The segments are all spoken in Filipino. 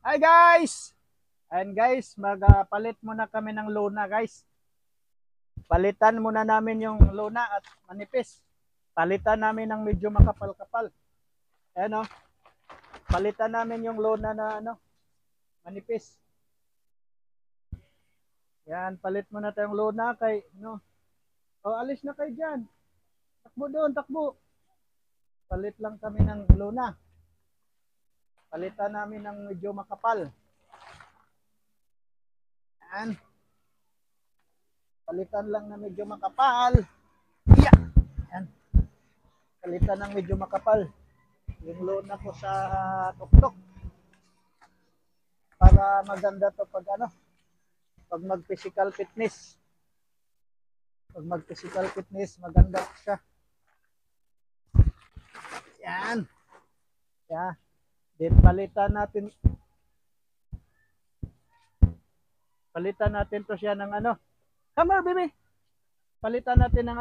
Hi guys! And guys, magpalit muna kami ng luna guys. Palitan muna namin yung luna at manipis. Palitan namin ng medyo makapal-kapal. Ayan o. Palitan namin yung luna na manipis. Yan, palit muna tayong luna kay, O, alis na kayo dyan. Takbo doon, takbo. Palit lang kami ng luna. Palitan namin ng medyo makapal. Yan. Palitan lang na medyo makapal. Yeah. Yan. Palitan ng medyo makapal. Yung luna ko sa tuktok. Para maganda to pag mag-physical fitness. Pag mag-physical fitness, maganda siya. Yan. Yeah. Then palitan natin to siya ng Come here, baby. Palitan natin ng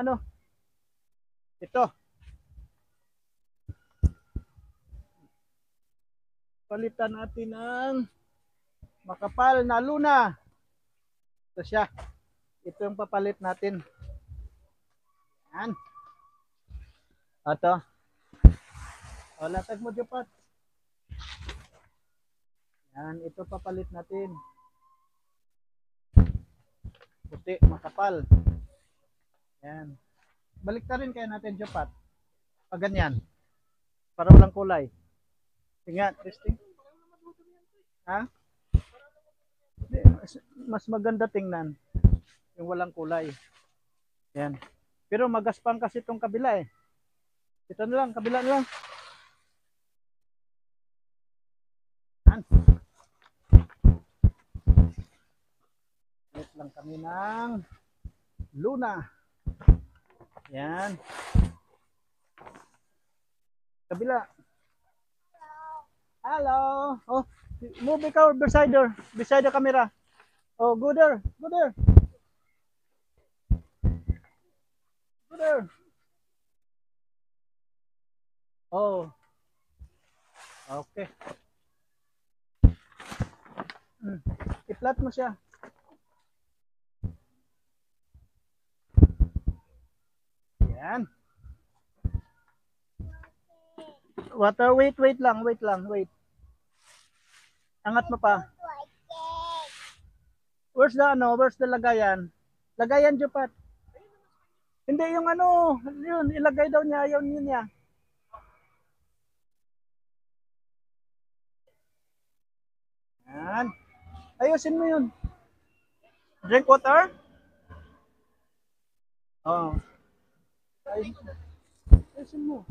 ito. Palitan natin ng makapal na luna. Ito siya. Ito yung papalit natin. Yan. Ito. O, latag mo, Jopat. Yan, ito papalit natin. Puti, makapal. Yan. Balik na rin kaya natin, Jopat. Pag ganyan. Para walang kulay. Tingnan, testing. Ha? Mas maganda tingnan yung walang kulay. Yan. Pero magaspang kasi itong kabila eh. Ito na lang, kabila na lang. Yan. Ulit lang kami ng luna. Yan. Kabila. Hello. Oh, move ikaw beside the camera. Oh, go there. Go there. Go there. Oh. Okay. I-flat mo siya. Yan. Water, wait lang. Angat mo pa. Where's the lagayan? Lagayan, Jupat. Hindi yung yun, ilagay daw niya, yun niya. Yan. Ayusin mo yun. Drink water? Oh. Ayusin mo.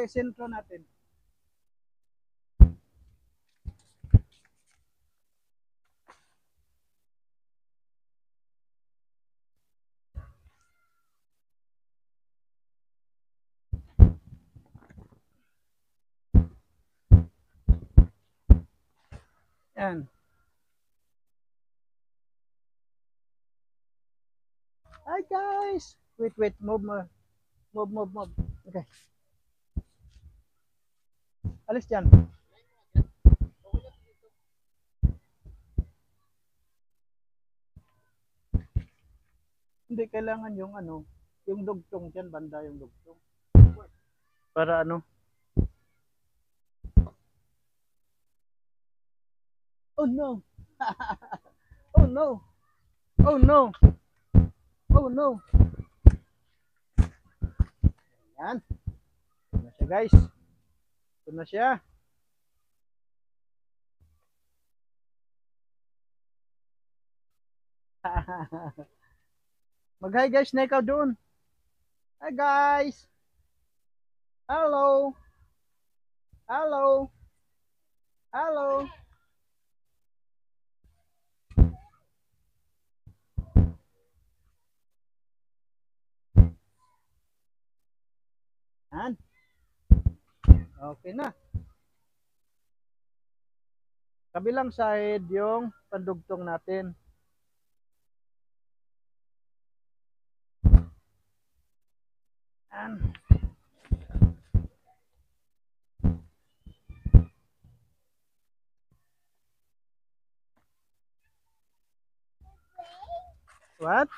Sentro natin. Yan. Hi guys! Wait, move. Okay. Alis dyan. Hindi, kailangan yung dugtong dyan, banda yung dugtong. Para Oh no! Oh no! Oh no! Oh no! Yan. Ito na siya guys. Ito na siya. Mag-hi guys na ikaw doon. Hi guys! Hello! Hello! Hello! Yan. Okay na. Kabilang side yung pandugtong natin. Yan. What?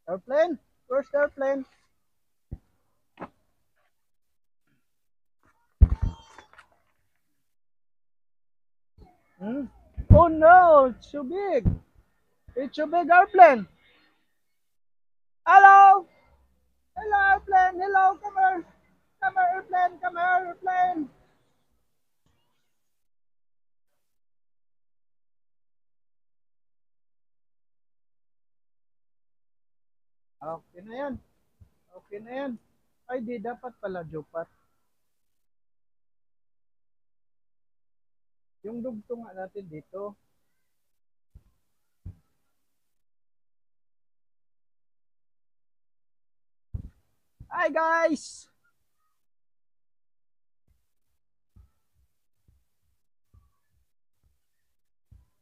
Airplane? Where's the airplane? Hmm? Oh no, it's too big. It's too big airplane. Hello? Hello airplane. Hello, come here. Come here airplane. Come here airplane. Okay na yan. Okay na yan. Ay, di dapat pala jupat. Yung dugtong nga natin dito. Hi guys!